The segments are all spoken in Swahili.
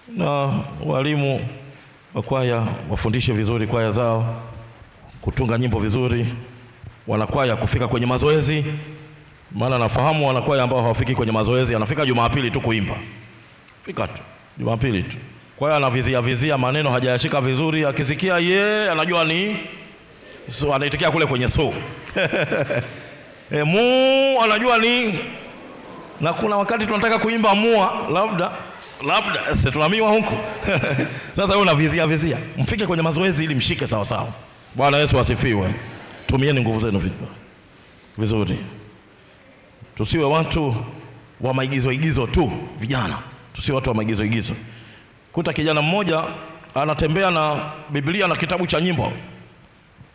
na walimu wa kwaya wafundishe vizuri kwaya zao, kutunga nyimbo vizuri, wanakwaya kufika kwenye mazoezi. Maana nafahamu wanakwaya ambao hawafiki kwenye mazoezi, anafika Jumapili tu kuimba. Fika tu Jumapili tu. Kwa hiyo anavizia maneno hajayashika vizuri, akisikia anajua ni so, anaitikia kule kwenye so. Mu anajua ni, na kuna wakati tunataka kuimba mua labda tunamiwa huko. Sasa wewe unavizia, mfike kwenye mazoezi ili mshike sawa sawa. Bwana Yesu asifiwe. Tumieni nguvu zenu vizuri. Tusiwe watu wa maigizo tu vijana. Tusiwe watu wa maigizo. Kuta kijana mmoja anatembea na Biblia na kitabu cha nyimbo,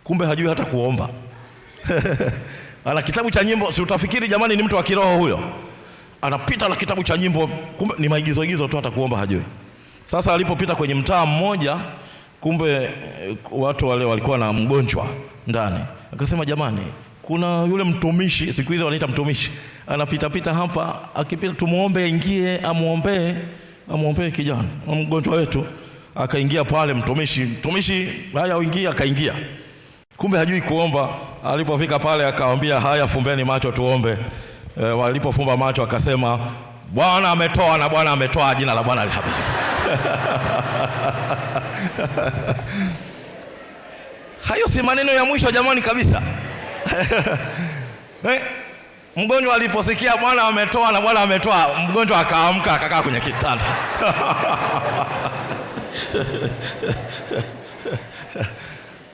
kumbe hajui hata kuomba. Ana kitabu cha nyimbo, si utafikiri jamani ni mtu wa kiroho huyo. Anapita na kitabu cha nyimbo, kumbe ni maigizo tu, hata kuomba hajui. Sasa alipopita kwenye mtaa mmoja, kumbe watu wale walikuwa na mgonjwa ndani. Akasema jamani, kuna yule mtumishi, siku hizo wanaita mtumishi, anapita hapa, akipita tumuombe aingie amuombe kijana mgonjwa wetu. Akaingia pale mtumishi haya uingie, akaingia. Kumbe hajui kuomba. Alipofika pale akawaambia, haya fumbeni macho tuombe. Walipofumba macho akasema, Bwana ametoa na Bwana ametoa, jina la Bwana lihabarikiwe. Hayo si maneno ya mwisho jamani kabisa. Mgonjwa aliposikia Bwana ametoa na Bwana ametoa, mgonjwa akaamka akakaa kwenye kitanda.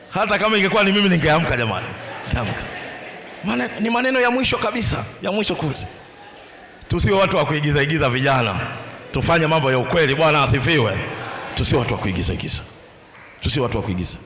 Hata kama ingekuwa ni mimi ningeamka jamani. Ningeamka. Ni maneno ya mwisho kabisa, ya mwisho kule. Tusiwe watu wa kuigiza vijana. Tufanye mambo ya ukweli. Bwana asifiwe. Tusiwe watu wa kuigiza. Tusiwe watu wa kuigiza.